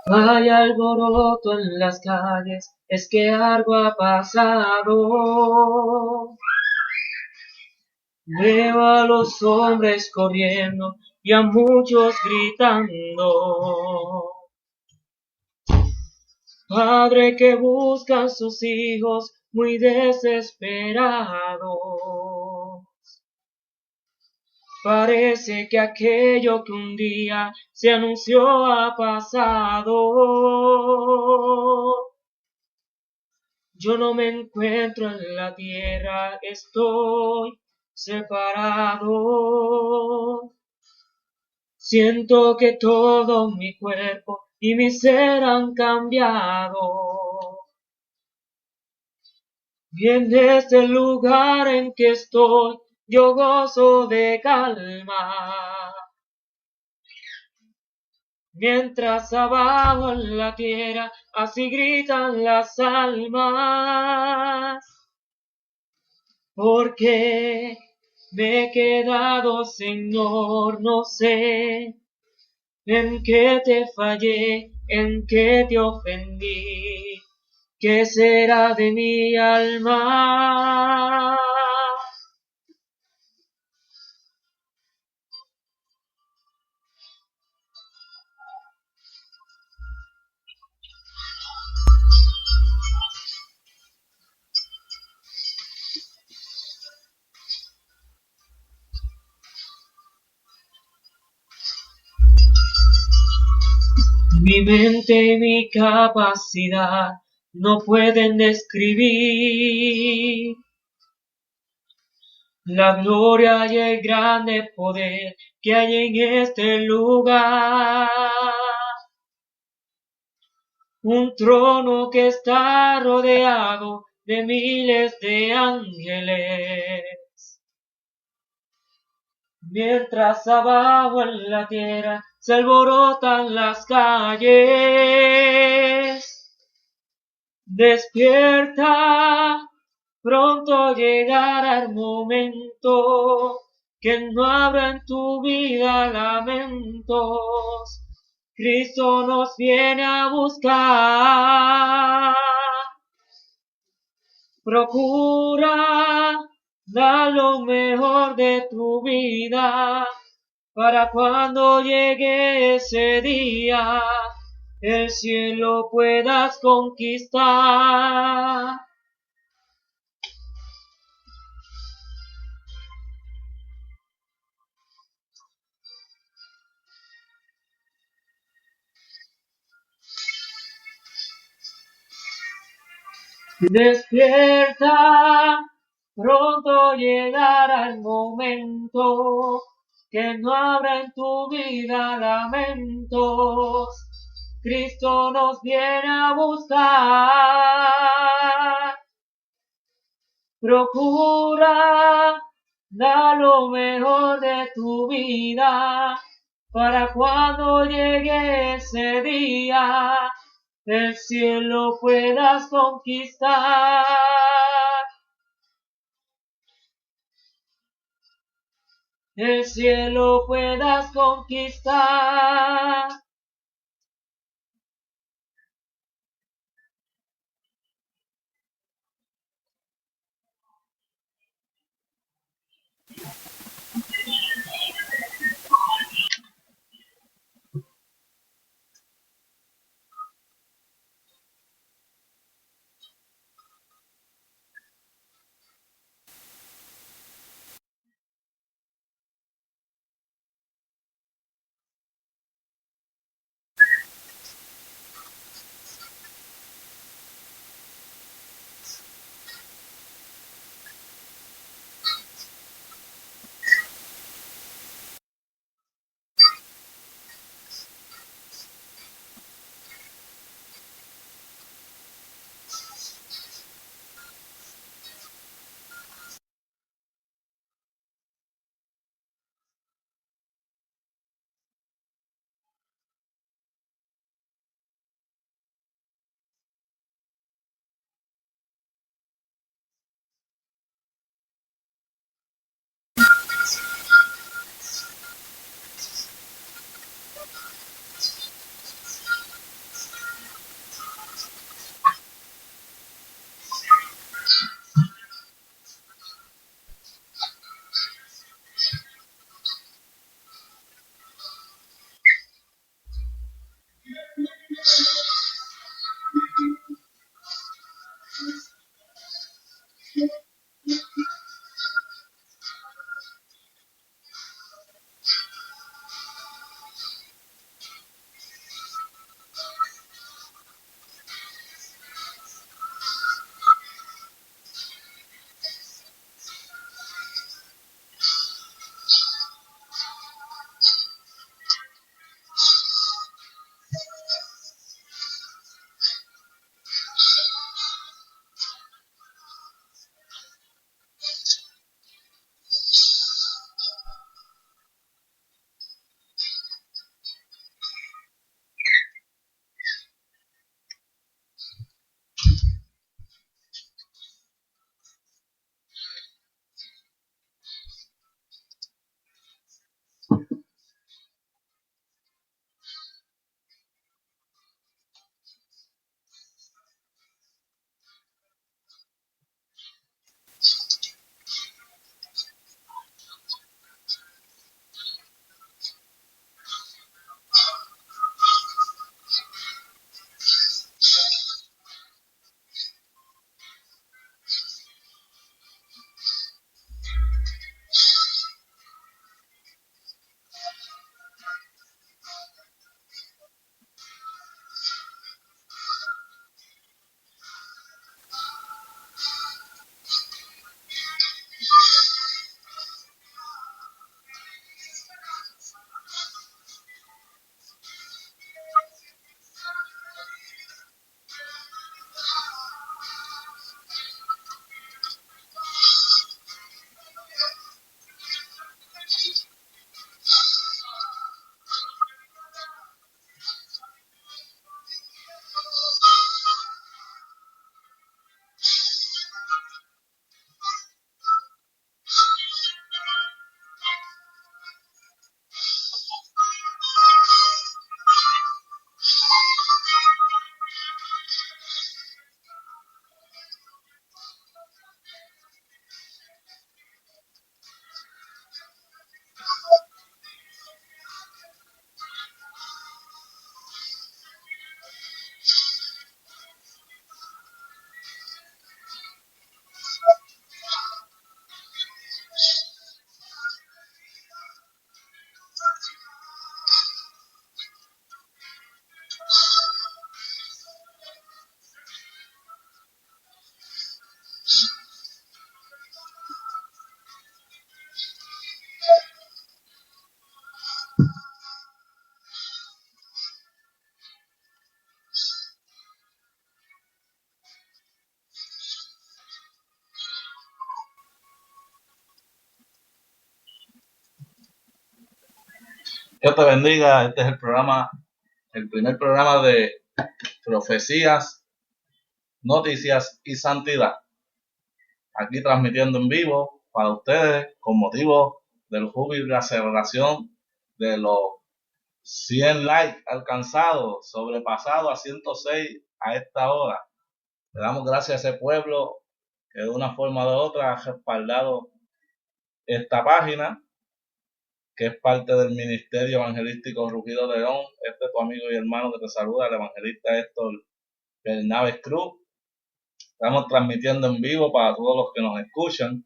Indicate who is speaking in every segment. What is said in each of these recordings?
Speaker 1: Hay alboroto en las calles, es que algo ha pasado. Veo a los hombres corriendo y a muchos gritando. Padre que busca a sus hijos muy desesperados. Parece que aquello que un día se anunció ha pasado. Yo no me encuentro en la tierra, estoy separado. Siento que todo mi cuerpo y mi ser han cambiado. Y en este lugar en que estoy, yo gozo de calma. Mientras abajo en la tierra, así gritan las almas. Porque me he quedado, Señor, no sé en qué te fallé, en qué te ofendí, qué será de mi alma. Mi mente y mi capacidad no pueden describir la gloria y el grande poder que hay en este lugar. Un trono que está rodeado de miles de ángeles. Mientras abajo en la tierra se alborotan las calles. Despierta, pronto llegará el momento que no habrá en tu vida lamentos. Cristo nos viene a buscar. Procura dar lo mejor de tu vida para cuando llegue ese día el cielo puedas conquistar. Despierta, pronto llegará el momento que no habrá en tu vida lamentos. Cristo nos viene a buscar. Procura dar lo mejor de tu vida para cuando llegue ese día el cielo puedas conquistar. El cielo puedas conquistar.
Speaker 2: Dios te bendiga. Este es el programa, el primer programa de profecías, noticias y santidad. Aquí transmitiendo en vivo para ustedes con motivo del júbilo y la celebración de los 100 likes alcanzados, sobrepasado a 106 a esta hora. Le damos gracias a ese pueblo que de una forma u otra ha respaldado esta página, que es parte del Ministerio Evangelístico Rugido de León. Este es tu amigo y hermano que te saluda, el evangelista Héctor Bernaves Cruz. Estamos transmitiendo en vivo para todos los que nos escuchan.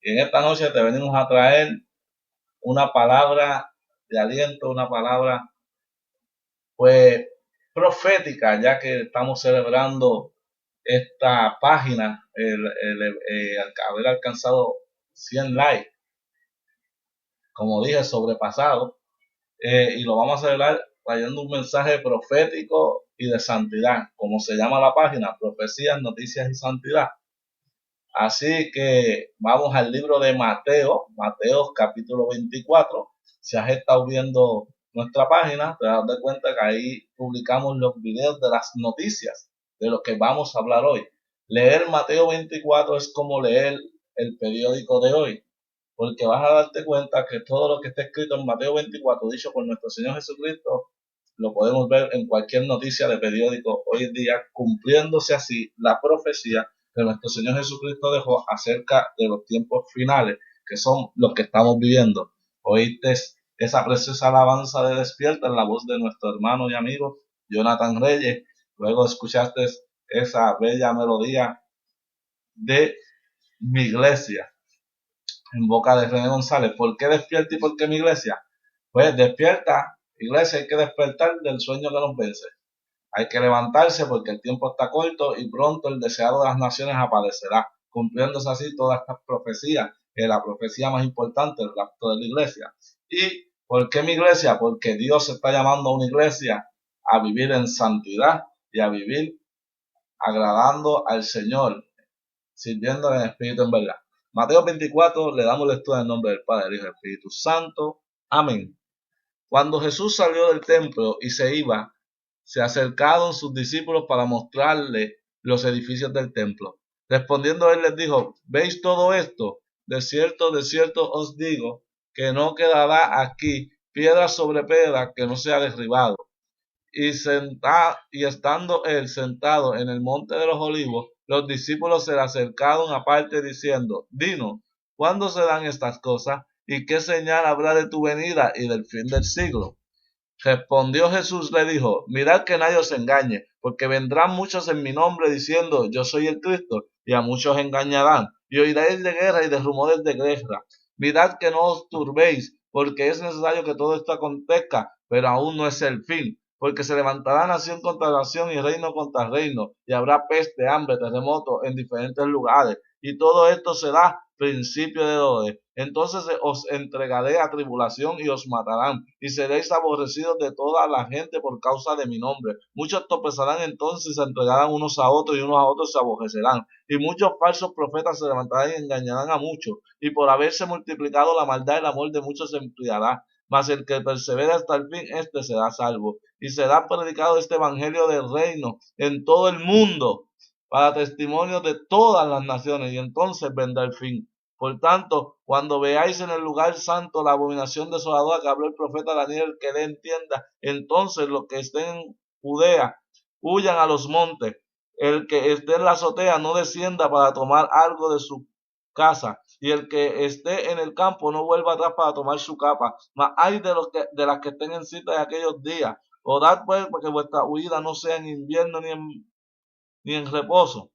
Speaker 2: Y en esta noche te venimos a traer una palabra de aliento, una palabra pues profética, ya que estamos celebrando esta página, al haber alcanzado 100 likes, como dije, sobrepasado, y lo vamos a celebrar trayendo un mensaje profético y de santidad, como se llama la página, Profecías, Noticias y Santidad. Así que vamos al libro de Mateo capítulo 24. Si has estado viendo nuestra página, te das cuenta que ahí publicamos los videos de las noticias de lo que vamos a hablar hoy. Leer Mateo 24 es como leer el periódico de hoy, porque vas a darte cuenta que todo lo que está escrito en Mateo 24, dicho por nuestro Señor Jesucristo, lo podemos ver en cualquier noticia de periódico hoy en día, cumpliéndose así la profecía que nuestro Señor Jesucristo dejó acerca de los tiempos finales, que son los que estamos viviendo. Oíste esa preciosa alabanza de Despierta en la voz de nuestro hermano y amigo Jonathan Reyes. Luego escuchaste esa bella melodía de mi iglesia. En boca de René González. ¿Por qué despierta y por qué mi iglesia? Pues despierta, iglesia, hay que despertar del sueño que nos vence. Hay que levantarse porque el tiempo está corto y pronto el deseado de las naciones aparecerá, cumpliéndose así todas estas profecías, que la profecía más importante, el rapto de la iglesia. ¿Y por qué mi iglesia? Porque Dios está llamando a una iglesia a vivir en santidad y a vivir agradando al Señor, sirviendo en espíritu en verdad. Mateo 24, le damos lectura en el nombre del Padre, del Hijo y del Espíritu Santo. Amén. Cuando Jesús salió del templo y se iba, se acercaron sus discípulos para mostrarle los edificios del templo. Respondiendo él les dijo: ¿veis todo esto? De cierto os digo, que no quedará aquí piedra sobre piedra que no sea derribado. Y estando él sentado en el monte de los olivos, los discípulos se le acercaron aparte diciendo: dinos, ¿cuándo serán estas cosas? ¿Y qué señal habrá de tu venida y del fin del siglo? Respondió Jesús, le dijo: mirad que nadie os engañe, porque vendrán muchos en mi nombre diciendo: yo soy el Cristo, y a muchos engañarán, y oiréis de guerra y de rumores de guerra. Mirad que no os turbéis, porque es necesario que todo esto acontezca, pero aún no es el fin, porque se levantará nación contra nación y reino contra reino, y habrá peste, hambre, terremoto en diferentes lugares, y todo esto será principio de dolores. Entonces os entregaré a tribulación y os matarán, y seréis aborrecidos de toda la gente por causa de mi nombre. Muchos tropezarán entonces y se entregarán unos a otros, y unos a otros se aborrecerán. Y muchos falsos profetas se levantarán y engañarán a muchos, y por haberse multiplicado la maldad, el amor de muchos se enfriará. Mas el que persevera hasta el fin, este será salvo. Y será predicado este evangelio del reino en todo el mundo, para testimonio de todas las naciones, y entonces vendrá el fin. Por tanto, cuando veáis en el lugar santo la abominación desoladora que habló el profeta Daniel, que le entienda, entonces los que estén en Judea huyan a los montes. El que esté en la azotea no descienda para tomar algo de su casa, y el que esté en el campo no vuelva atrás para tomar su capa. Mas hay de las que estén en cita de aquellos días. Orad pues para que vuestra huida no sea en invierno ni en reposo,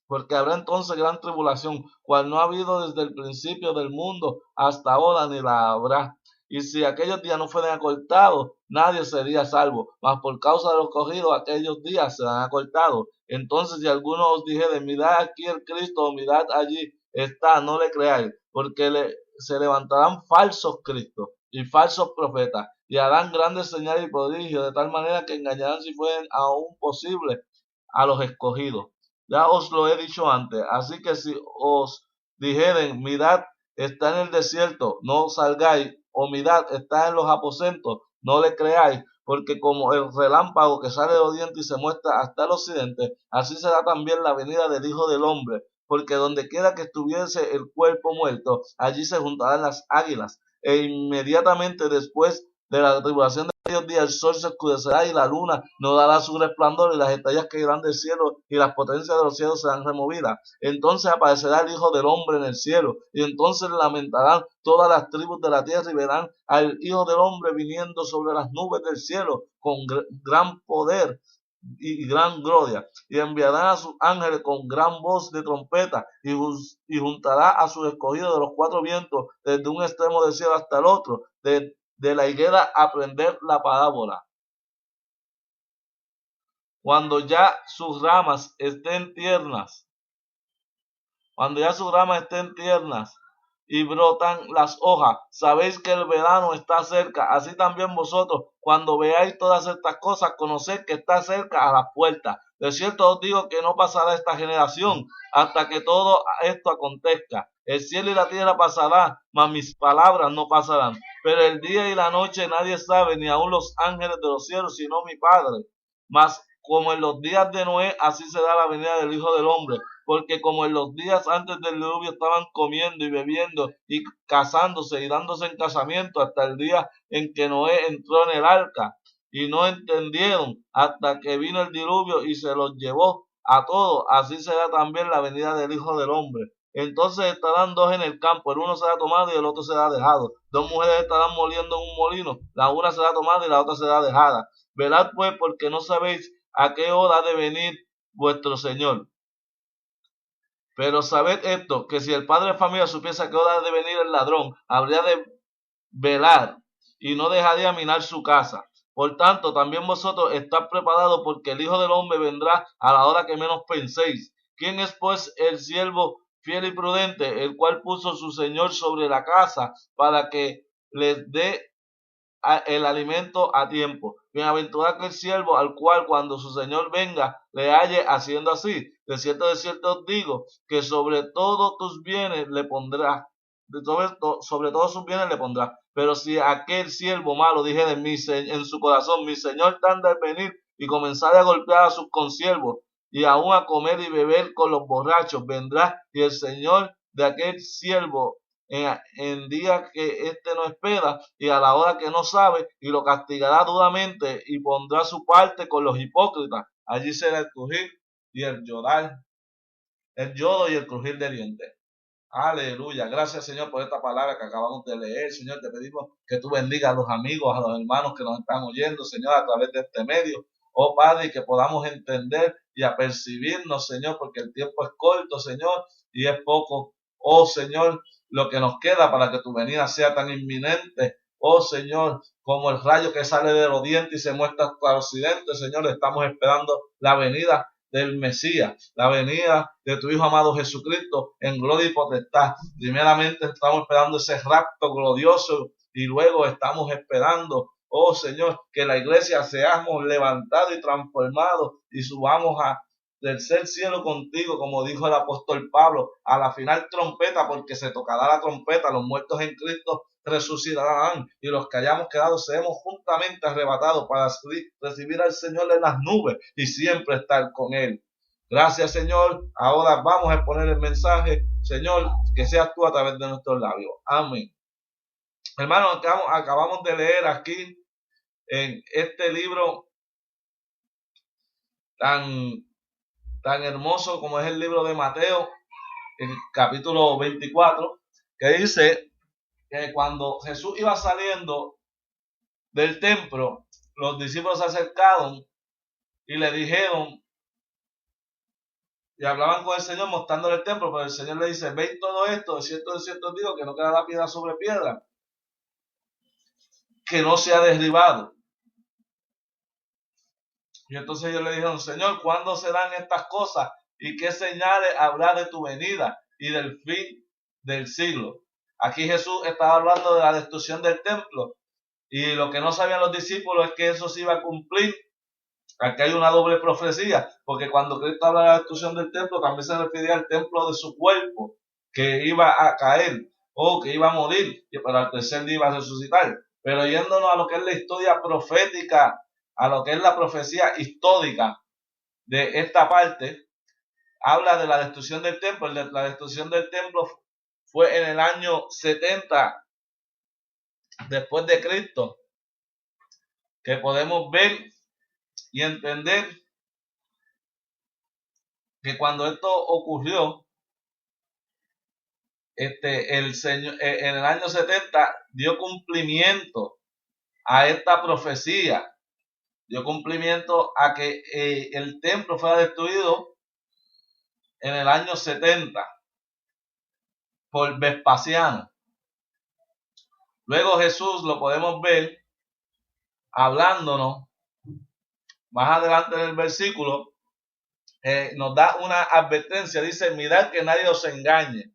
Speaker 2: porque habrá entonces gran tribulación, cual no ha habido desde el principio del mundo hasta ahora, ni la habrá. Y si aquellos días no fueran acortados, nadie sería salvo, mas por causa de los cogidos aquellos días serán acortados. Entonces si alguno os dijere: mirad aquí el Cristo, o mirad allí está, no le creáis, porque se levantarán falsos cristos y falsos profetas, y harán grandes señales y prodigios, de tal manera que engañarán, si fueren aún posible, a los escogidos. Ya os lo he dicho antes. Así que si os dijeren: mirad, está en el desierto, no salgáis, o mirad, está en los aposentos, no le creáis, porque como el relámpago que sale de oriente y se muestra hasta el occidente, así será también la venida del Hijo del Hombre. Porque donde quiera que estuviese el cuerpo muerto, allí se juntarán las águilas. E inmediatamente después de la tribulación de aquellos días, el sol se oscurecerá y la luna no dará su resplandor, y las estrellas caerán del cielo, y las potencias de los cielos serán removidas. Entonces aparecerá el Hijo del Hombre en el cielo, y entonces lamentarán todas las tribus de la tierra, y verán al Hijo del Hombre viniendo sobre las nubes del cielo con gran poder y gran gloria, y enviarán a sus ángeles con gran voz de trompeta, y juntará a sus escogidos de los cuatro vientos, desde un extremo del cielo hasta el otro. De la higuera aprender la parábola. Cuando ya sus ramas estén tiernas, y brotan las hojas, sabéis que el verano está cerca. Así también vosotros, cuando veáis todas estas cosas, conoced que está cerca a las puertas. De cierto os digo que no pasará esta generación hasta que todo esto acontezca. El cielo y la tierra pasarán, mas mis palabras no pasarán. Pero el día y la noche nadie sabe, ni aun los ángeles de los cielos, sino mi Padre. Mas como en los días de Noé, así será la venida del Hijo del Hombre. Porque como en los días antes del diluvio estaban comiendo y bebiendo y casándose y dándose en casamiento hasta el día en que Noé entró en el arca, y no entendieron hasta que vino el diluvio y se los llevó a todos, así será también la venida del Hijo del Hombre. Entonces estarán dos en el campo, el uno será tomado y el otro será dejado. Dos mujeres estarán moliendo en un molino, la una será tomada y la otra será dejada. Velad pues, porque no sabéis a qué hora ha de venir vuestro Señor. Pero sabed esto, que si el padre de familia supiese que hora de venir el ladrón, habría de velar y no dejaría minar su casa. Por tanto, también vosotros estad preparados, porque el Hijo del Hombre vendrá a la hora que menos penséis. ¿Quién es pues el siervo fiel y prudente, el cual puso su Señor sobre la casa para que les dé el alimento a tiempo? Bienaventurado aquel siervo al cual cuando su señor venga le halle haciendo así. De cierto os digo que sobre todos tus bienes le pondrá, sobre todos sus bienes le pondrá. Pero si aquel siervo malo dijere en su corazón, mi señor tarda en venir, y comenzare a golpear a sus consiervos y aún a comer y beber con los borrachos, vendrá y el señor de aquel siervo en día que éste no espera y a la hora que no sabe, y lo castigará duramente y pondrá su parte con los hipócritas. Allí será el crujir y el llorar, el lloro y el crujir de dientes. Aleluya. Gracias, Señor, por esta palabra que acabamos de leer. Señor, te pedimos que tú bendigas a los amigos, a los hermanos que nos están oyendo, Señor, a través de este medio. Oh Padre, y que podamos entender y apercibirnos, Señor, porque el tiempo es corto, Señor, y es poco. Oh Señor, lo que nos queda para que tu venida sea tan inminente. Oh Señor, como el rayo que sale del oriente y se muestra hasta el occidente, Señor, estamos esperando la venida del Mesías, la venida de tu Hijo amado Jesucristo en gloria y potestad. Primeramente estamos esperando ese rapto glorioso y luego estamos esperando, oh Señor, que la iglesia seamos levantados y transformados y subamos a tercer cielo contigo, como dijo el apóstol Pablo, a la final trompeta, porque se tocará la trompeta, los muertos en Cristo resucitarán y los que hayamos quedado seremos juntamente arrebatados para recibir al Señor en las nubes y siempre estar con Él. Gracias, Señor. Ahora vamos a exponer el mensaje, Señor, que seas tú a través de nuestros labios. Amén. Hermanos, acabamos de leer aquí en este libro tan hermoso como es el libro de Mateo, el capítulo 24, que dice que cuando Jesús iba saliendo del templo, los discípulos se acercaron y le dijeron, y hablaban con el Señor mostrándole el templo, pero el Señor le dice, ¿veis todo esto? De cierto digo que no quedará piedra sobre piedra que no sea derribado. Y entonces ellos le dijeron, Señor, ¿cuándo serán estas cosas? ¿Y qué señales habrá de tu venida y del fin del siglo? Aquí Jesús estaba hablando de la destrucción del templo. Y lo que no sabían los discípulos es que eso se iba a cumplir. Aquí hay una doble profecía, porque cuando Cristo habla de la destrucción del templo, también se refería al templo de su cuerpo, que iba a caer o que iba a morir, y para el tercer día iba a resucitar. Pero yéndonos a lo que es la historia profética, a lo que es la profecía histórica de esta parte, habla de la destrucción del templo. La destrucción del templo fue en el año 70 después de Cristo, que podemos ver y entender que cuando esto ocurrió, el Señor en el año 70 dio cumplimiento a esta profecía, dio cumplimiento a que el templo fuera destruido en el año 70 por Vespasiano. Luego Jesús lo podemos ver hablándonos más adelante en el versículo, nos da una advertencia, dice, mirad que nadie os engañe,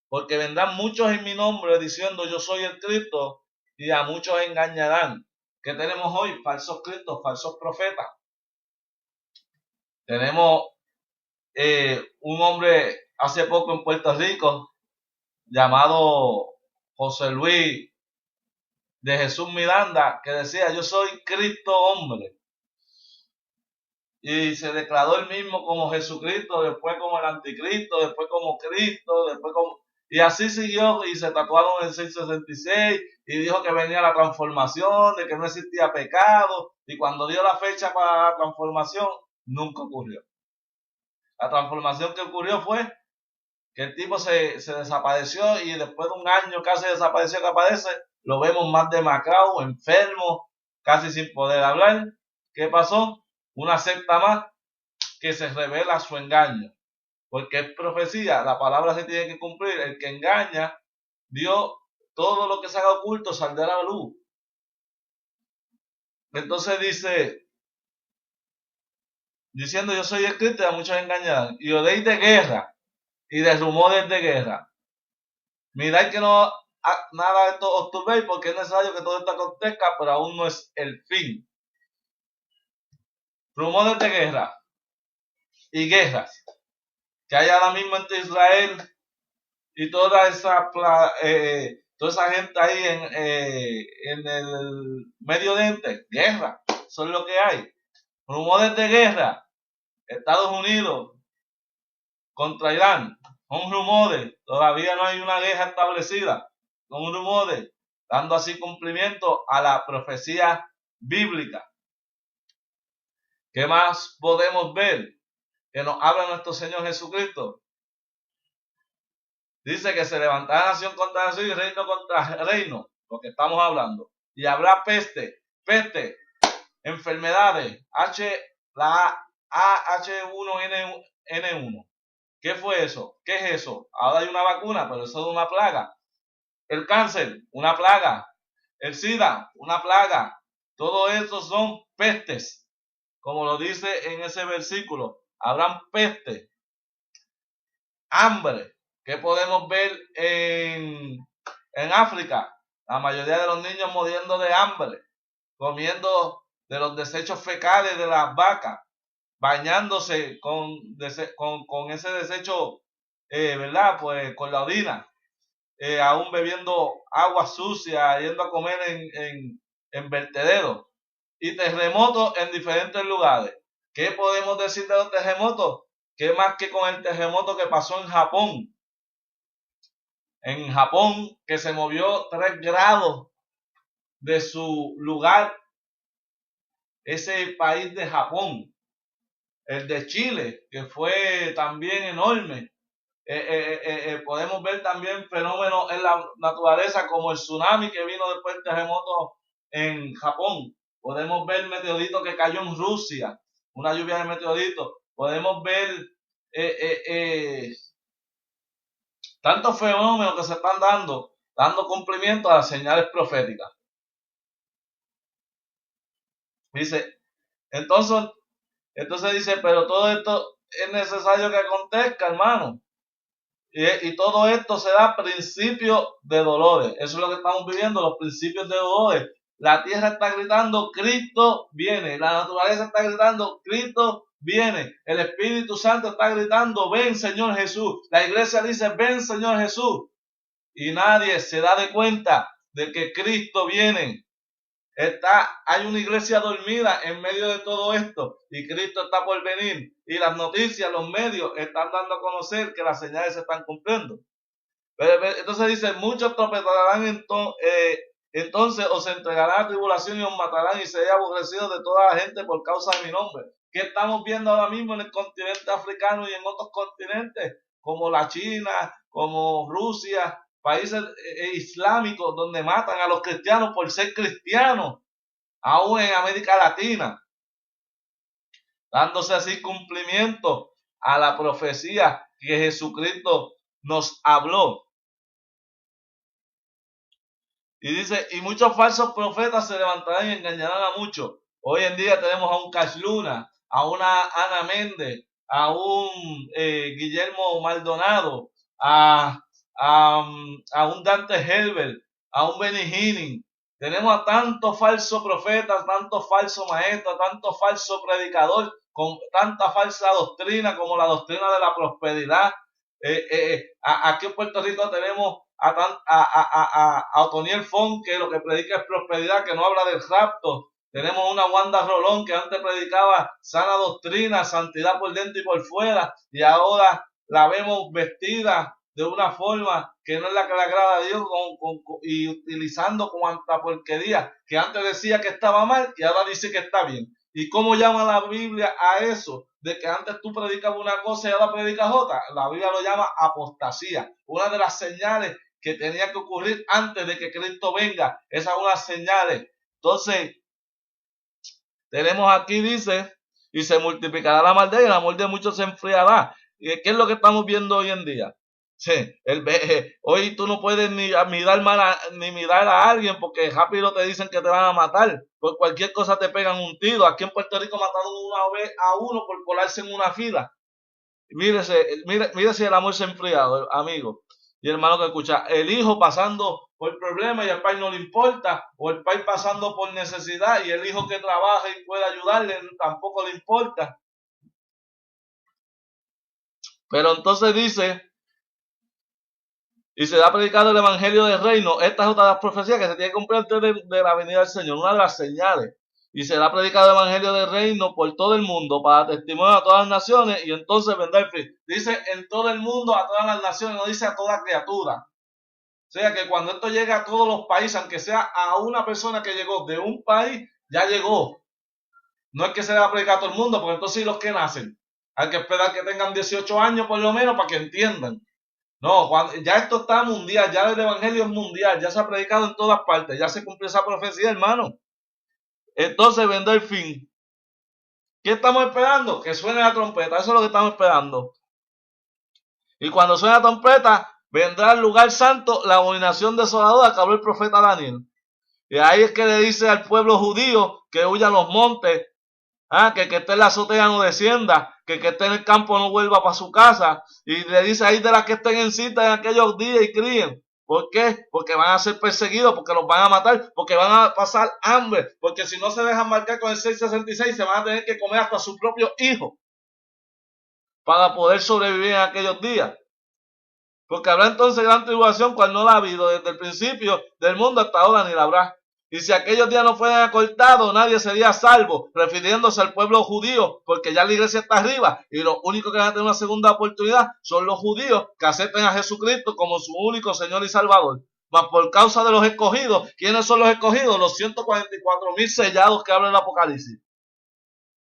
Speaker 2: porque vendrán muchos en mi nombre diciendo yo soy el Cristo, y a muchos engañarán. ¿Qué tenemos hoy? Falsos cristos, falsos profetas. Tenemos un hombre hace poco en Puerto Rico llamado José Luis de Jesús Miranda, que decía yo soy Cristo hombre, y se declaró él mismo como Jesucristo, después como el anticristo, después como Cristo, después como... Y así siguió y se tatuaron en 666 y dijo que venía la transformación, de que no existía pecado, y cuando dio la fecha para la transformación, nunca ocurrió. La transformación que ocurrió fue que el tipo se desapareció y después de un año casi desapareció que aparece, lo vemos más demacrado, enfermo, casi sin poder hablar. ¿Qué pasó? Una secta más que se revela su engaño. porque es profecía, la palabra se tiene que cumplir. El que engaña, Dios, todo lo que se haga oculto saldrá a la luz. Entonces dice, diciendo yo soy el Cristo, y a muchos engañarán, y oréis de guerra y de rumores de guerra. Mirad que no nada de esto os turbéis, porque es necesario que todo esto acontezca, pero aún no es el fin. Rumores de guerra y guerras que hay ahora mismo entre Israel y toda esa gente ahí en el Medio Oriente. Guerra, eso es lo que hay. Rumores de guerra. Estados Unidos contra Irán. Son rumores. Todavía no hay una guerra establecida. Son rumores, dando así cumplimiento a la profecía bíblica. ¿Qué más podemos ver que nos habla nuestro Señor Jesucristo? Dice que se levantará nación contra nación y reino contra reino, lo que estamos hablando. Y habrá peste, enfermedades, la H1N1. ¿Qué fue eso? ¿Qué es eso? Ahora hay una vacuna, pero eso es una plaga. El cáncer, una plaga. El SIDA, una plaga. Todo eso son pestes. Como lo dice en ese versículo, habrán peste, hambre, que podemos ver en África. La mayoría de los niños muriendo de hambre, comiendo de los desechos fecales de las vacas, bañándose con ese desecho, ¿verdad? Pues con la orina, aún bebiendo agua sucia, yendo a comer en vertederos, y terremotos en diferentes lugares. ¿Qué podemos decir de los terremotos? ¿Qué más que con el terremoto que pasó en Japón? En Japón, que se movió 3 grados de su lugar, ese país de Japón. El de Chile, que fue también enorme. Podemos ver también fenómenos en la naturaleza como el tsunami que vino después del terremoto en Japón. Podemos ver el meteorito que cayó en Rusia, una lluvia de meteoritos. Podemos ver tantos fenómenos que se están dando cumplimiento a las señales proféticas. Dice, entonces dice, pero todo esto es necesario que acontezca, hermano. Y todo esto se da principio de dolores. Eso es lo que estamos viviendo, los principios de dolores. La tierra está gritando, Cristo viene. La naturaleza está gritando, Cristo viene. El Espíritu Santo está gritando, ven Señor Jesús. La iglesia dice, ven Señor Jesús. Y nadie se da de cuenta de que Cristo viene. Hay una iglesia dormida en medio de todo esto y Cristo está por venir, y las noticias, los medios están dando a conocer que las señales se están cumpliendo. Pero entonces dice, muchos tropezarán entonces os entregarán a tribulación y os matarán y seréis aborrecidos de toda la gente por causa de mi nombre. ¿Qué estamos viendo ahora mismo en el continente africano y en otros continentes como la China, como Rusia, países islámicos donde matan a los cristianos por ser cristianos, aún en América Latina, dándose así cumplimiento a la profecía que Jesucristo nos habló? Y dice, y muchos falsos profetas se levantarán y engañarán a muchos. Hoy en día tenemos a un Cash Luna, a una Ana Méndez, a un Guillermo Maldonado, a un Dante Herbert, a un Benny Hinn. Tenemos a tantos falsos profetas, tantos falsos maestros, tantos falsos predicadores, con tanta falsa doctrina como la doctrina de la prosperidad. Aquí en Puerto Rico tenemos a Otoniel Font, que lo que predica es prosperidad, que no habla del rapto. Tenemos una Wanda Rolón que antes predicaba sana doctrina, santidad por dentro y por fuera, y ahora la vemos vestida de una forma que no es la que le agrada a Dios, y utilizando cuanta porquería que antes decía que estaba mal y ahora dice que está bien. ¿Y cómo llama la Biblia a eso? De que antes tú predicabas una cosa y ahora predicas otra. La Biblia lo llama apostasía. Una de las señales que tenía que ocurrir antes de que Cristo venga. Esas son las señales. Entonces, tenemos aquí, dice, y se multiplicará la maldad y el amor de muchos se enfriará. ¿Qué es lo que estamos viendo hoy en día? Sí, hoy tú no puedes ni mirar a alguien porque rápido te dicen que te van a matar. Por cualquier cosa te pegan un tiro. Aquí en Puerto Rico mataron una vez a uno por colarse en una fila. Mírese el amor se ha enfriado, amigo y hermano que escucha. El hijo pasando por problemas y al padre no le importa, o el padre pasando por necesidad y el hijo que trabaja y puede ayudarle tampoco le importa. Pero entonces dice, y se da predicado el evangelio del reino. Esta es otra de las profecías que se tiene que cumplir antes de la venida del Señor, una de las señales. Y será predicado el evangelio del reino por todo el mundo para testimonio a todas las naciones, y entonces vendrá el fin. Dice en todo el mundo, a todas las naciones, no dice a toda criatura. O sea que cuando esto llega a todos los países, aunque sea a una persona que llegó de un país, ya llegó. No es que se le va a predicar a todo el mundo, porque entonces los que nacen, hay que esperar que tengan 18 años por lo menos para que entiendan. No, ya esto está mundial, ya el evangelio es mundial, ya se ha predicado en todas partes, ya se cumplió esa profecía, hermano. Entonces vendrá el fin. ¿Qué estamos esperando? Que suene la trompeta, eso es lo que estamos esperando. Y cuando suene la trompeta, vendrá al lugar santo la abominación desoladora que habló el profeta Daniel. Y ahí es que le dice al pueblo judío que huya a los montes, que esté en la azotea no descienda, que esté en el campo no vuelva para su casa. Y le dice ahí de las que estén en cita en aquellos días y críen. ¿Por qué? Porque van a ser perseguidos, porque los van a matar, porque van a pasar hambre, porque si no se dejan marcar con el 666 se van a tener que comer hasta su propio hijo para poder sobrevivir en aquellos días. Porque habrá entonces gran tribulación cual no la ha habido desde el principio del mundo hasta ahora ni la habrá. Y si aquellos días no fueran acortados, nadie sería salvo, refiriéndose al pueblo judío, porque ya la iglesia está arriba, y los únicos que van a tener una segunda oportunidad son los judíos que acepten a Jesucristo como su único Señor y Salvador. Mas por causa de los escogidos, ¿quiénes son los escogidos? Los 144,000 sellados que habla el Apocalipsis,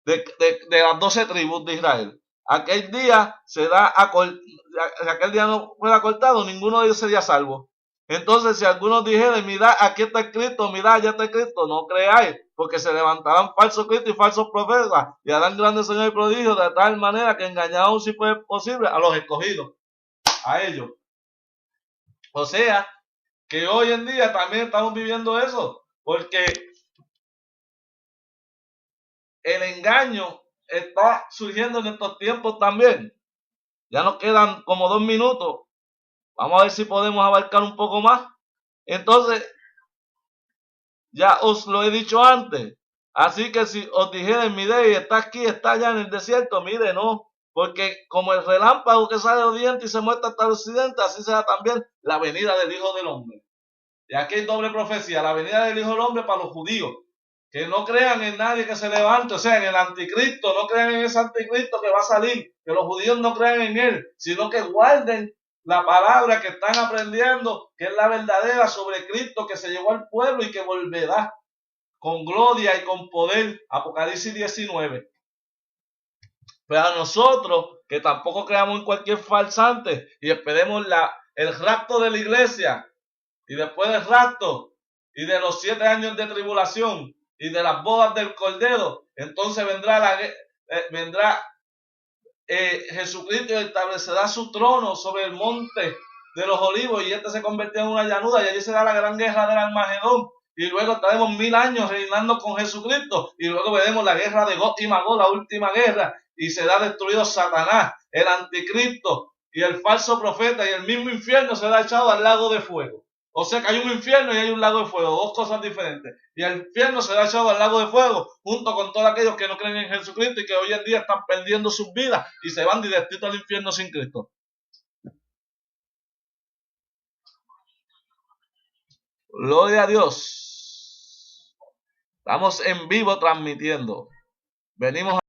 Speaker 2: de las 12 tribus de Israel. Aquel día si aquel día no fuera acortado, ninguno de ellos sería salvo. Entonces, si algunos dijeren, mirad, aquí está Cristo, mirad, allá está Cristo, no creáis, porque se levantarán falsos cristos y falsos profetas, y harán grandes señales y prodigios, de tal manera que engañarán, si fue posible, a los escogidos, a ellos. O sea, que hoy en día también estamos viviendo eso, porque el engaño está surgiendo en estos tiempos también. Ya nos quedan como 2 minutos. Vamos a ver si podemos abarcar un poco más. Entonces, ya os lo he dicho antes. Así que si os dijeren, mire, está aquí, está allá en el desierto, mire, no. Porque como el relámpago que sale de oriente y se muestra hasta el occidente, así será también la venida del Hijo del Hombre. Y aquí hay doble profecía, la venida del Hijo del Hombre para los judíos. Que no crean en nadie que se levante, o sea, en el anticristo, no crean en ese anticristo que va a salir, que los judíos no crean en él, sino que guarden la palabra que están aprendiendo, que es la verdadera sobre Cristo que se llevó al pueblo y que volverá con gloria y con poder. Apocalipsis 19. Pero a nosotros, que tampoco creamos en cualquier falsante y esperemos el rapto de la iglesia, y después del rapto y de los 7 años de tribulación y de las bodas del Cordero, entonces vendrá Jesucristo y establecerá su trono sobre el monte de los olivos, y este se convirtió en una llanura, y allí será la gran guerra del Armagedón, y luego estaremos 1000 años reinando con Jesucristo, y luego veremos la guerra de Gog y Magog, la última guerra, y será destruido Satanás, el anticristo y el falso profeta, y el mismo infierno será echado al lago de fuego. O sea que hay un infierno y hay un lago de fuego, dos cosas diferentes. Y el infierno será echado al lago de fuego junto con todos aquellos que no creen en Jesucristo y que hoy en día están perdiendo sus vidas y se van directito al infierno sin Cristo. Gloria a Dios. Estamos en vivo transmitiendo. Venimos